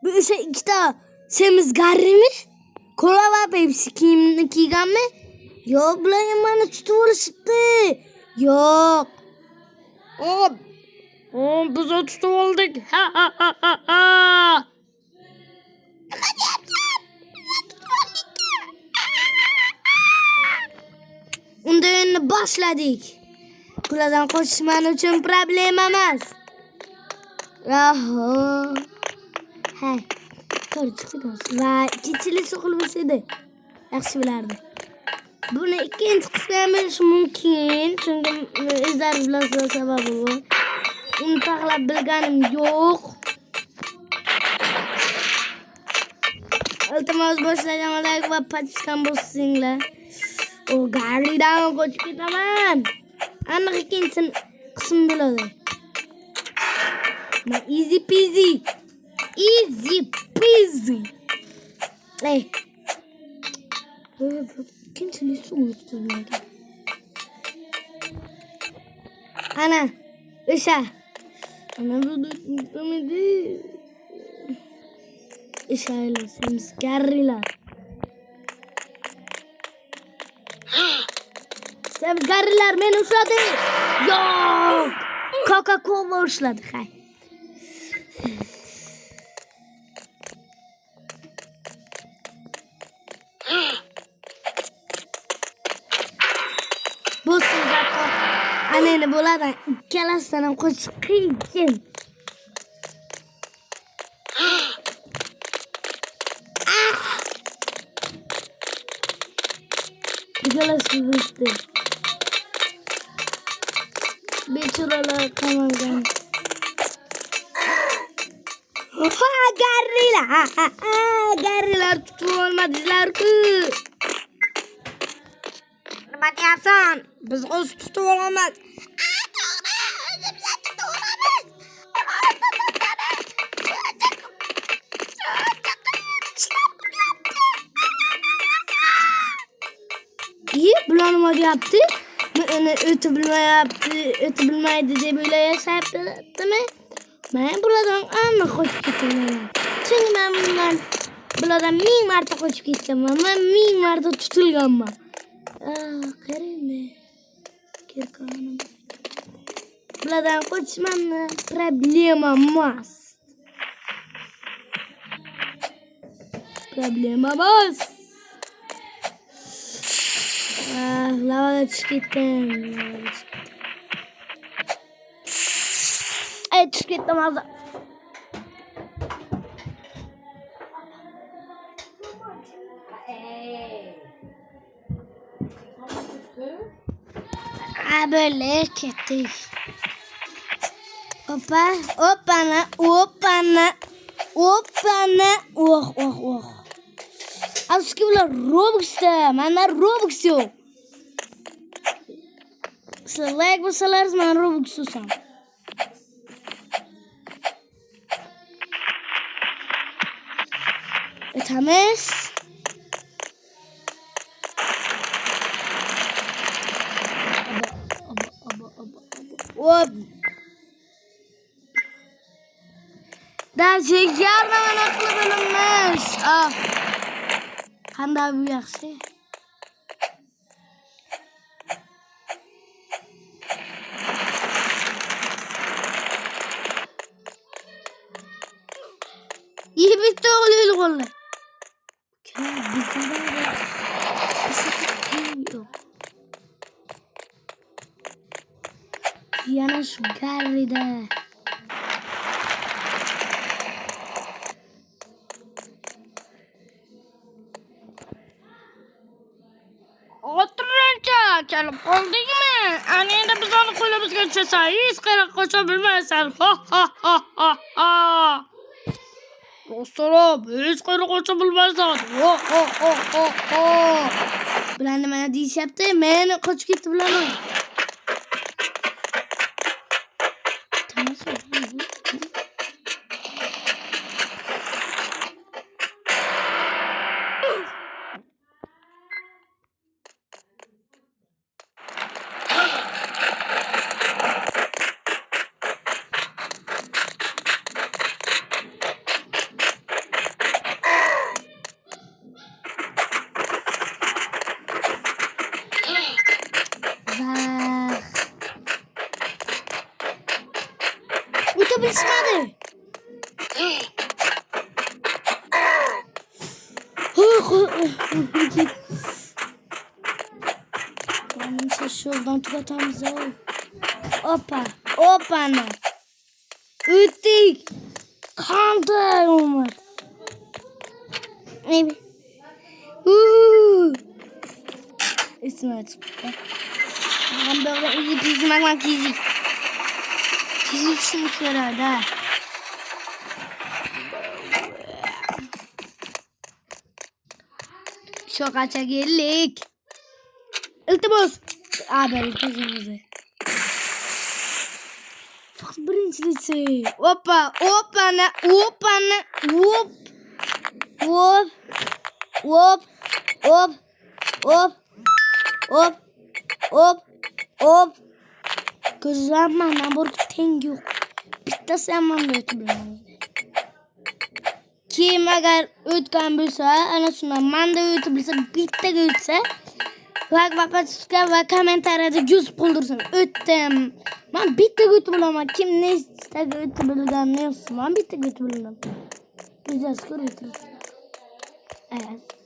Bu o'sha ikkita semiz garrimi? Kola va Pepsi kiyimni kiyganmi? Yo'q, bular meni tutib olishibdi. Yo'q. Biz tutib oldik. Ha ha ha ha ha. Unda endi boshladik. Bulardan qochish men uchun problema emas. Aho. Ha. To'g'ri chiqdi. Va ikkinchili so'qil bo'lsa edi. Yaxshi bilardi. Buni ikkinchi qismga berish mumkin. Chunki o'zlari bilasizlar sababi bu. Uni taxlab bilganim yo'q. Iltimos boshlagan like va patishkan bo'lsinglar. O Garridan qochib ketaman. Aniq ikkinchi qism bo'ladi. Easy peasy. Easy peasy. Ey. İkinci soğuttum. Ana. Işa. Ana burada tutamadı. Işa ile semiz garriler. Semiz garriler beni uşladı. Yok. Coca-Cola uşladı. Hay. Bo'lsin zakko. Anani bo'ladi. Ikkalasidan ham qochish qiyin. Ikkalasi bo'ldi. Bechoralar qamalgan. Garrilar tutib olmadinglar-ku. Nima deyapsan? Biz o'z tutib olamiz. İyi, bular nima deyapti? Meni o'tib bilmaydi deb o'ylayaptimi? Men bulardan aniq qochib ketaman. Chunki men bulardan 1000 marta qochib ketganman. Men 1000 marta tutilganman. Qarangmi? Kirkonim. Bulardan qochishmani problema emas. Lavaga tushib ketdim. Tushib ketdim hozir. Böyle kettik. Hoppana. Oh. Aslında bular Robux'da. Menda Robux yok. Sizlar like bo'lsalaringiz men Robux olsam. O'tamiz. Hop. Daha yardım aklı bölünmüş. Qanday bu yaxshi? Bitta o'g'il qo'llar. Yana shu garrida. O'tirincha kelib qoldingmi? Ana endi biz uni qo'limizga tushsa, hech qayerga qocha bilmaysan. Ha. Do'stlar, hech qayerga qocha bilmaysan. Ha. Bular nima deyishyapti? Meni qochib ketdi bular. Öte bilişmedi. Neyse şuradan tüketemez ya. Hoppa. Hoppa ne? Üttik. Kandı Umar. Evet. İsmet. Ben böyle izi pizi magmak izi. Çizi düşündük herhalde. Çok aça geldik. İltibos. Abi kızımızı. Birincisi. Hoppa. Hoppa ne. Hoppa ne. Hop. Hop. Hop. Hop. Hop. Hop. Hop. Hop. Gözlemem ben burada tengi yok. Bitti sen ben götürüyorum. Kim eğer ötken bilse, anasından manda ötübilse, bitti götürse, ve komentarda yüz buldursun. Öttem. Ben bitti götürüyorum. Kim ne işte götürülgen ne olsun. Ben bitti götürüyorum. Güzel skor götürürsün. Evet.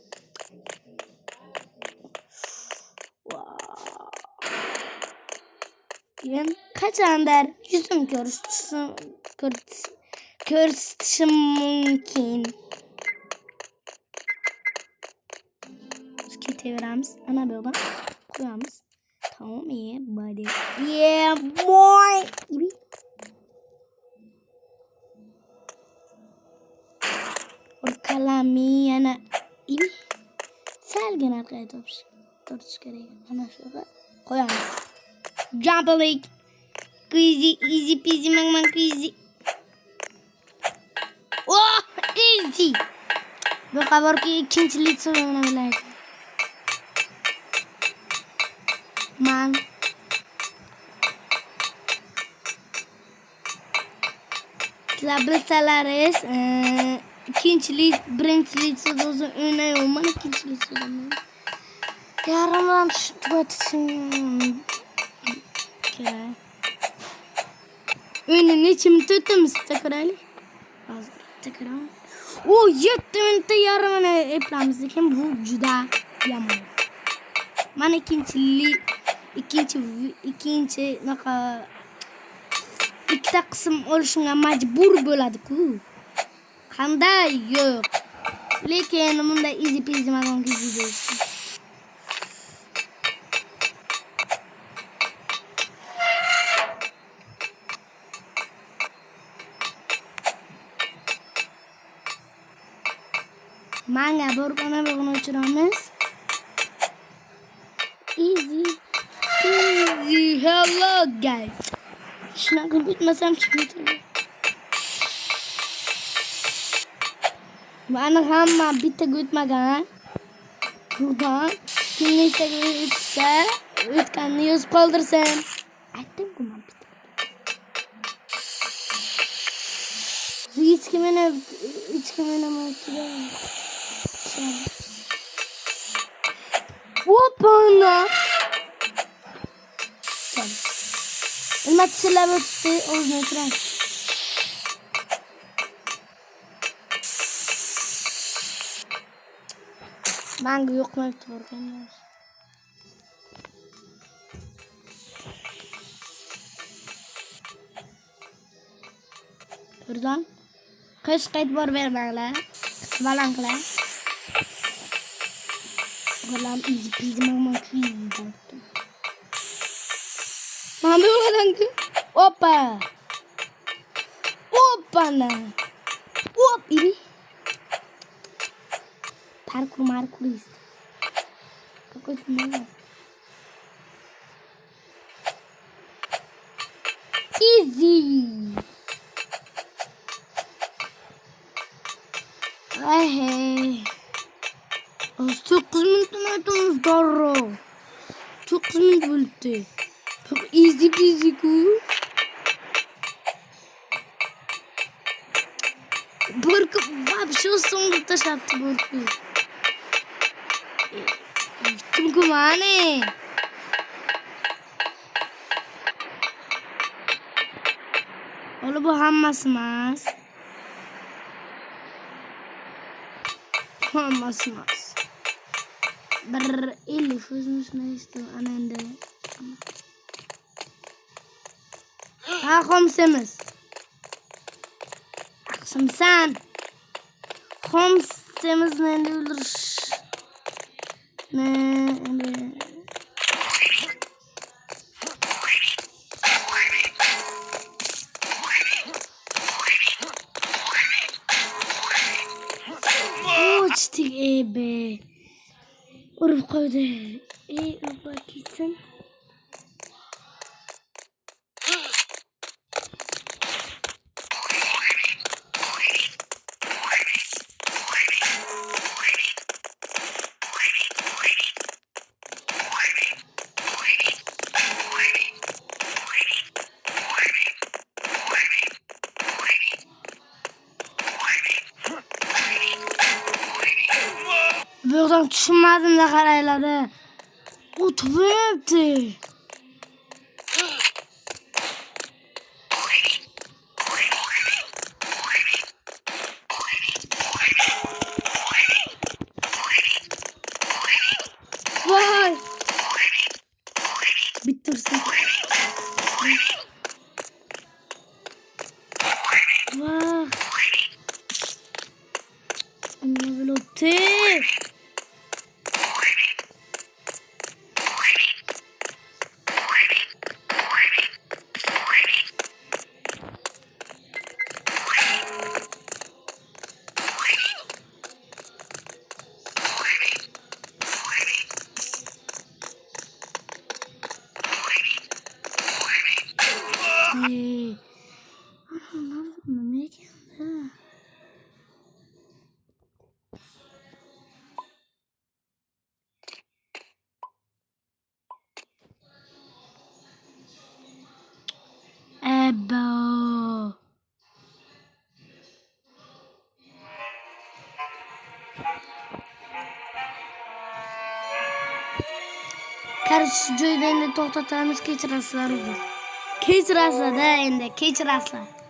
Ben kaç anda yüzüm görüştüm mümkün. Skite veremiz. Ana böyle koyamız. Tamam iyi. Buddy. Yeah boy. Gibi. Orkalami yana. Gibi. Selgen arkaya top çıkarayım. Ana şöyle koyamız. Jump a league. Crazy, easy peasy, man, crazy. Oh, easy. Bu kadar ki ikinci lig oynayabilir. Man. Labırsalares. İkinci lig, birinci lig sezonu oynuyor. Man ikinci lig sezonu. Yarından tutmasın. Önünü için tuttum tekrar. Az tekrar. O yetti yarım yapmamız için bu juda yaman. Man ikinci naka iki kısım oluşuna mecbur buladık. Kanday yok. Lekin bunda easy peasy magon gidiyor. Manga borgana borgana uçuramız. Easy. Easy. Hello guys. Şuna bitmesem çıkmayacağım. Bana hamma bitti gitmeden. Buradan. Kimle işte gitse. Ütkanını yüz kaldırsın. Ettim bunu bitti. Hiç kimine öptürüyorum. Hoppana. Gel. Elma çiçeğler öptü. Oğuzunu ötüren. Ben yok mu öptürüyorum. Buradan. Kaç kayıt var vermekle. Kısmalarla. Allah'ım easy peasy mama easy baktım. Mami olan ki. Hoppa. Hoppana. Hop ibi. Parkur işte. Bakın ne? Easy. Ay. Çok kızmıştım hayatımız darro. Çok kızmış buldu. Çok easy peasy ku. Burku bir şey sonunda taş attı burku. Tüm kumane. Ola bu hammasi emas. Hammasi emas. Bir Elif o'zimizni istiyor ana endi. Ha, Holmes'imiz. Aqsimsan. Holmes'imizni endi o'ldirish. Endi uçtuk be. Urib qo'ydi. Urib ketsin. Bu yoqdan tushunmadim da qaranglar. U tupuribdi. Voy. Bitirsin. Vah. Ne velote. Ne geldi? Ebo. Karşı joyda endi to'xtatamiz, kechirasizlar. Kechirasizlar-da endi, kechirasizlar.